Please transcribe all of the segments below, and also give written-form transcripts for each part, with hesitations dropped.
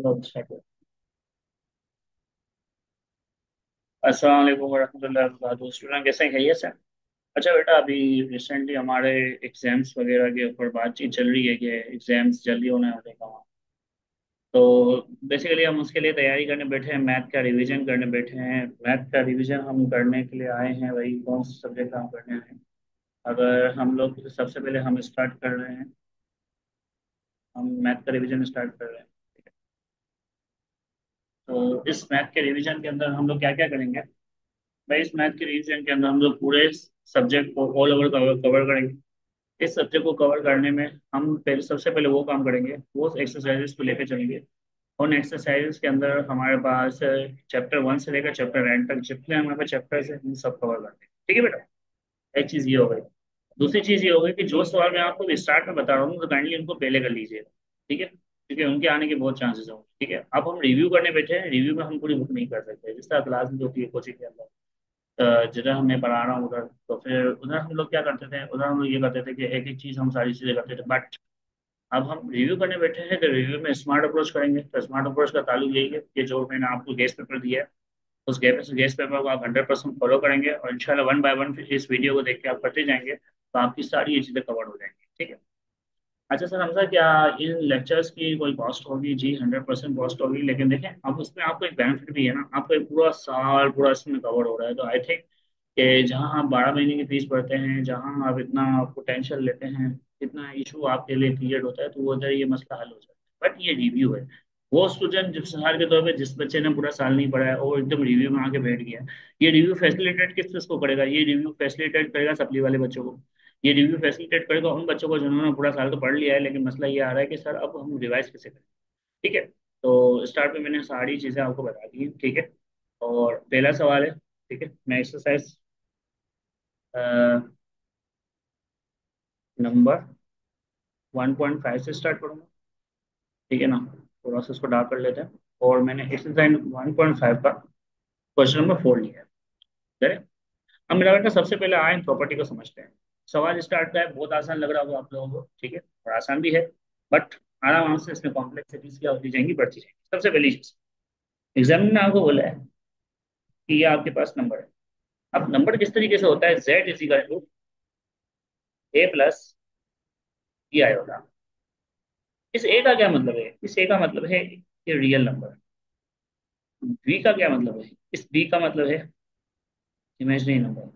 तो अस्सलाम वालेकुम वरहमतुल्लाहि वबरकातुहू। स्टूडेंट कैसे हैं, खैरियत से? अच्छा बेटा, अभी रिसेंटली हमारे एग्जाम्स वगैरह के ऊपर बातचीत चल रही है कि एग्जाम्स जल्दी होने वाले हैं। तो बेसिकली हम उसके लिए तैयारी करने बैठे हैं, मैथ का रिवीजन करने बैठे हैं। मैथ का रिवीजन हम करने के लिए आए हैं, वही कौन सा सब्जेक्ट हम करने आए हैं। अगर हम लोग सबसे पहले हम स्टार्ट कर रहे हैं, हम मैथ का रिवीजन स्टार्ट कर रहे हैं। तो इस मैथ के रिवीजन के अंदर हम लोग क्या क्या करेंगे? भाई, इस मैथ के रिवीजन के अंदर हम लोग पूरे सब्जेक्ट को ऑल ओवर कवर कवर करेंगे। इस सब्जेक्ट को कवर करने में हम पहले सबसे पहले वो काम करेंगे, वो एक्सरसाइजेस को लेकर चलेंगे। उन एक्सरसाइजेस के अंदर हमारे पास चैप्टर 1 से लेकर चैप्टर एंड तक जितने हमारे पास चैप्टर्स हैं, हम सब कवर करते हैं। ठीक है बेटा? एक चीज़ ये हो गई। दूसरी चीज़ ये हो गई कि जो सवाल मैं आपको स्टार्ट में बता रहा हूँ तो काइंडली उनको पहले कर लीजिएगा। ठीक है? क्योंकि उनके आने के बहुत चांसेस होंगे। ठीक है? अब हम रिव्यू करने बैठे हैं, रिव्यू में हम पूरी बुक नहीं कर सकते, जिस तरह क्लास में जो होती है कोचिंग के अंदर। जिधर हमें पढ़ा रहा हूँ उधर, तो फिर उधर हम लोग क्या करते थे, उधर हम लोग ये करते थे कि एक एक चीज़ हम सारी चीज़ें करते थे। बट अब हम रिव्यू करने बैठे हैं तो रिव्यू में स्मार्ट अप्रोच करेंगे। तो स्मार्ट अप्रोच का ताल्लुक यही है कि जो मैंने आपको गेस्ट पेपर दिया है, उस गेस्ट पेपर को आप 100% फॉलो करेंगे और इंशाल्लाह वन बाय वन इस वीडियो को देख के आप करते जाएंगे, तो आपकी सारी ये चीज़ें कवर हो जाएंगी। ठीक है? अच्छा सर, हमसा क्या इन लेक्चर्स की कोई कॉस्ट होगी? जी 100% कॉस्ट होगी, लेकिन देखें अब उसमें आपको एक बेनिफिट भी है ना, आपको एक पूरा साल पूरा इसमें कवर हो रहा है। तो आई थिंक कि जहाँ आप 12 महीने की फीस भरते हैं, जहाँ आप इतना पोटेंशियल लेते हैं, इतना इशू आपके लिए क्रिएट होता है, तो वो उधर ये मसला हल हो जाता है। बट ये रिव्यू है। वो स्टूडेंट जिस साल के तौर पे जिस बच्चे ने पूरा साल नहीं पढ़ा है और एकदम रिव्यू में आके बैठ गया है, ये रिव्यू फैसिलिटेट किस किस को करेगा? ये रिव्यू फैसिलिटेट करेगा सप्ली वाले बच्चों को। ये रिव्यू फैसिलिटेट करेगा उन बच्चों को जिन्होंने पूरा साल तो पढ़ लिया है, लेकिन मसला ये आ रहा है कि सर अब हम रिवाइज कैसे करें। ठीक है? तो स्टार्ट में मैंने सारी चीज़ें आपको बता दी हैं। ठीक है? और पहला सवाल है, ठीक है, मैं एक्सरसाइज नंबर 1.5 से स्टार्ट करूंगा। ठीक है ना? थोड़ा सा इसको डार्क कर लेते हैं। और मैंने एक्सरसाइज 1.5 का क्वेश्चन नंबर 4 लिया है। ठीक है? अब मेरा बेटा सबसे पहले आए प्रॉपर्टी को समझते हैं। सवाल स्टार्ट का है, बहुत आसान लग रहा होगा आप लोगों को। ठीक है, और आसान भी है। बट आराम से इसमें कॉम्प्लेक्सिटीज क्या होती जाएंगी, बढ़ती जाएंगी। सबसे पहली चीज, एग्जामिनर ने आपको बोला है कि ये आपके पास नंबर है। अब नंबर किस तरीके से होता है? Z is equal to A plus E I होगा। इस ए का क्या मतलब है? इस ए का मतलब है ये रियल नंबर। बी का क्या मतलब है? इस बी का मतलब है इमेजिनरी नंबर।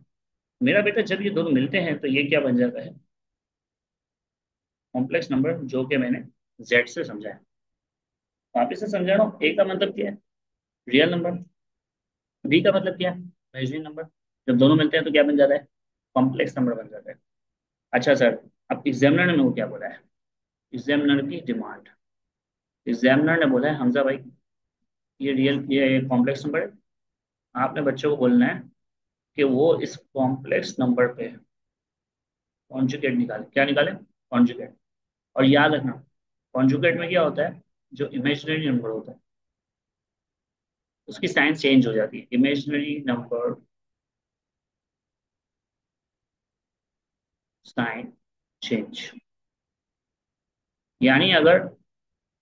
मेरा बेटा जब ये दोनों मिलते हैं तो ये क्या बन जाता है? कॉम्प्लेक्स नंबर, जो कि मैंने जेड से समझा है। वापिस से समझा रहा हूँ, ए का मतलब क्या है? Real number. बी का मतलब क्या है? Imaginary number. जब दोनों मिलते हैं तो क्या बन जाता है? कॉम्प्लेक्स नंबर बन जाता है। अच्छा सर, अब एग्जामिनर ने मेरे को क्या बोला है? एग्जामिनर की डिमांड। एग्जामिनर ने बोला है हमजा भाई, ये कॉम्प्लेक्स नंबर है। आपने बच्चों को बोलना है कि वो इस कॉम्प्लेक्स नंबर पे कॉन्जुगेट निकाले। क्या निकाले? कॉन्जुगेट। और याद रखना, कॉन्जुगेट में क्या होता है? जो इमेजिनरी नंबर होता है उसकी साइन चेंज हो जाती है। Imaginary number sign change. यानी अगर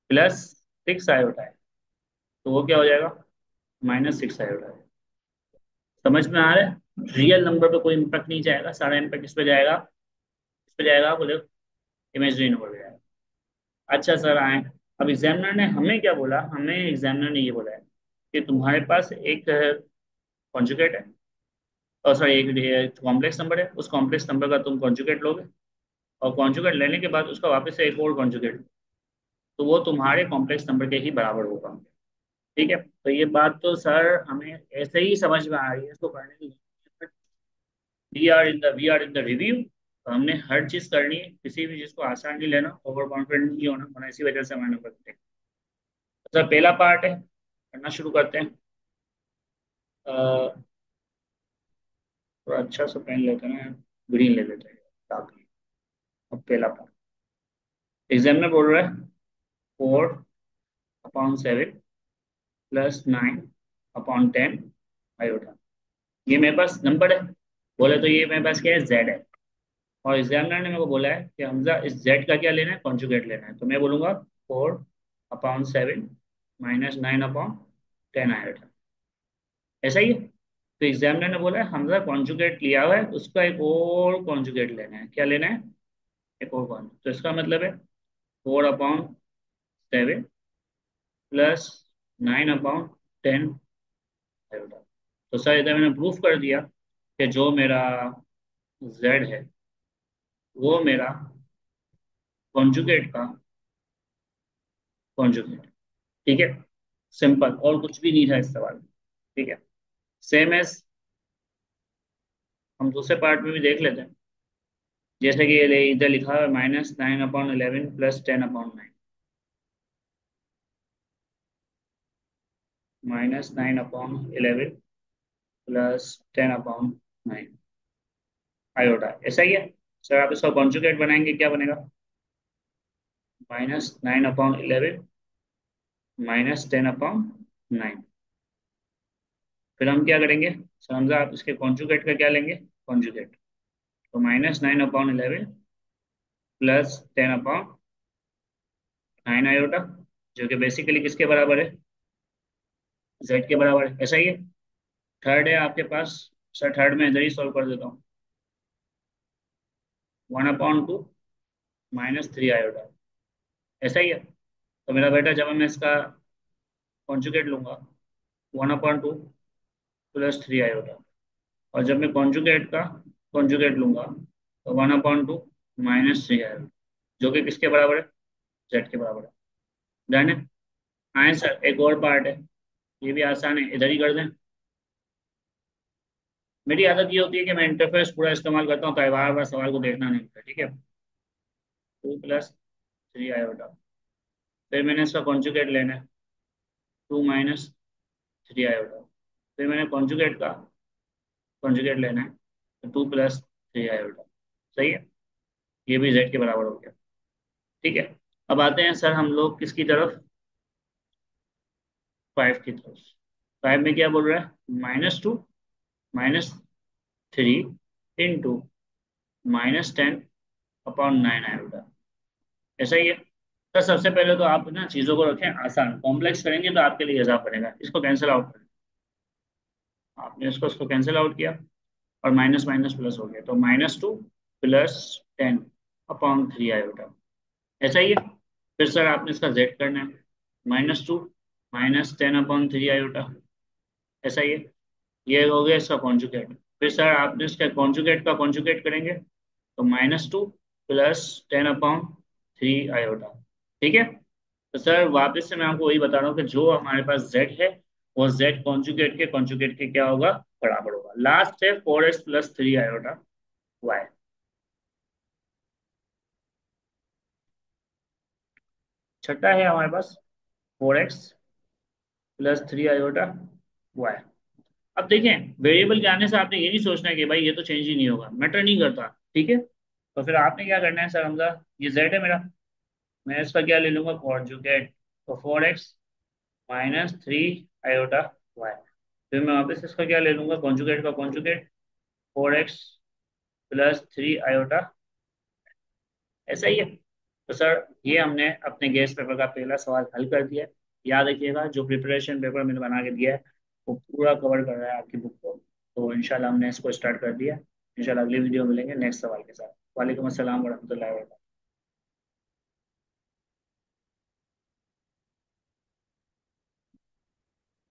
+6 आयोटा है तो वो क्या हो जाएगा? -6 आयोटा है। समझ में आ रहा है? रियल नंबर पे कोई इम्पैक्ट नहीं जाएगा, सारा इम्पैक्ट किस पे जाएगा? किस पे जाएगा बोले? इमेजिनरी नंबर पे जाएगा। अच्छा सर आए, अब एग्जामिनर ने हमें क्या बोला? हमें एग्जामिनर ने ये बोला है कि तुम्हारे पास एक कॉन्जुगेट है, और सॉरी एक कॉम्प्लेक्स नंबर है। उस कॉम्प्लेक्स नंबर का तुम कॉन्जुगेट लोगे, और कॉन्जुगेट लेने के बाद उसका वापस से एक और कॉन्जुगेट, तो वो तुम्हारे कॉम्प्लेक्स नंबर के ही बराबर होगा। ठीक है? तो ये बात तो सर हमें ऐसे ही समझ में आ रही है, इसको पढ़ने की। We are in the review. तो हमने हर चीज करनी है, किसी भी चीज को आसान नहीं लेना, ओवर कॉन्फिडेंट नहीं होना, वरना इसी वजह से हमारे नंबर कटते हैं। तो सर पहला पार्ट है, करना शुरू करते हैं। अ, थोड़ा अच्छा सा पेन लेते हैं, ग्रीन ले लेते हैं ताकि। अब पहला पार्ट, एग्जामिनर बोल रहा है 4/7 +9/10 आयोटा। ये मेरे पास नंबर है, बोले तो ये मेरे पास क्या है? जेड है। और एग्जामिनर ने मेरे को बोला है कि हमजा इस जेड का क्या लेना है? कॉन्जुगेट लेना है। तो मैं बोलूंगा 4/7 -9/10 आयोटा। ऐसा ही है। तो एग्जामिनर ने बोला है हमजा कॉन्जुगेट लिया हुआ है, उसका एक और कॉन्जुगेट लेना है। क्या लेना है? एक और कॉन्जुगेट। तो इसका मतलब है 4/7 प्लस 9/10 आयोटा। तो सर इधर मैंने प्रूफ कर दिया कि जो मेरा जेड है वो मेरा कॉन्जुगेट का कॉन्जुगेट। ठीक है। सिंपल, और कुछ भी नहीं था इस सवाल में। ठीक है। सेम एज हम दूसरे पार्ट में भी देख लेते हैं। जैसे कि ये इधर लिखा है -9/11 प्लस 10/9। -9/11 plus 10/9 iota. ऐसा ही है। सर आप इसका कॉन्जुगेट बनाएंगे, क्या बनेगा? -9/11 -10/9। फिर हम क्या करेंगे? सर हमजा आप इसके कॉन्जुगेट का क्या लेंगे? कॉन्जुगेट। तो -9/11 प्लस 10/9 आयोटा, जो कि बेसिकली किसके बराबर है? जेड के बराबर है। ऐसा ही है। थर्ड है आपके पास। सर थर्ड में इधर ही सॉल्व कर देता हूँ। 1/2 -3 आयोटा। ऐसा ही है। तो मेरा बेटा जब मैं इसका कॉन्जुगेट लूंगा 1/2 प्लस 3 आयोटा, और जब मैं कॉन्जुगेट का कॉन्जुगेट लूंगा तो 1/2 -3 आयोटा, जो कि किसके बराबर है? जेड के बराबर है। डन है। आए सर एक और पार्ट है, ये भी आसान है, इधर ही कर दें। मेरी आदत ये होती है कि मैं इंटरफेस पूरा इस्तेमाल करता हूँ, तो बार बार सवाल को देखना नहीं होता। ठीक है। 2 + 3 आयोटा। फिर मैंने इसका कॉन्जुगेट लेना है। 2 - 3 आयोटा। फिर मैंने कॉन्जुगेट का कॉन्जुगेट लेना है। तो 2 + 3 आयोटा। सही है। ये भी जेड के बराबर हो गया। ठीक है। अब आते हैं सर हम लोग किसकी तरफ? 5 की तरफ। 5 में क्या बोल रहा है? -2 -3 इंटू -10/9 आयोटा। ऐसा ही है। तो सबसे पहले तो आप ना चीज़ों को रखें आसान, कॉम्प्लेक्स करेंगे तो आपके लिए हिसाब पड़ेगा। इसको कैंसिल आउट करें। आपने इसको कैंसिल आउट किया, और माइनस माइनस प्लस हो गया, तो -2 + 10/3 आयोटा। ऐसा ही है। फिर सर आपने इसका जेड करना है। -2 -10/3 आयोटा। ऐसा ही है। ये हो गया इसका कॉन्जुगेट। फिर सर आपने इसका कॉन्जुगेट का कॉन्जुगेट करेंगे, तो -2 + 10/3 आयोटा। ठीक है। तो सर वापस से मैं आपको वही बता रहा हूँ कि जो हमारे पास z है वो z कॉन्जुगेट के क्या होगा? बराबर होगा। लास्ट है 4x + 3 आयोटा y। छठा है हमारे पास 4x + 3 आयोटा y। अब देखें, वेरिएबल के आने से आपने ये नहीं सोचना है कि भाई ये तो चेंज ही नहीं होगा, मैटर नहीं करता। ठीक है। तो फिर आपने क्या करना है? सर हमजा ये z है मेरा, मैं इसका क्या ले लूंगा? कॉन्जुगेट। तो 4x - 3 आयोटा y। फिर मैं वापस इसका क्या ले लूंगा? कॉन्जुगेट का कॉन्जुगेट। 4x + 3 iota. ऐसा ही है। तो सर ये हमने अपने गेस पेपर का पहला सवाल हल कर दिया है। याद रखिएगा, जो प्रिपरेशन पेपर मैंने बना के दिया है वो पूरा कवर कर रहा है आपकी बुक को। तो इंशाल्लाह हमने इसको स्टार्ट कर दिया। इंशाल्लाह अगली वीडियो मिलेंगे नेक्स्ट सवाल के साथ। वालेकुम अस्सलाम वरहमतुल्लाहि वबरकातुहू।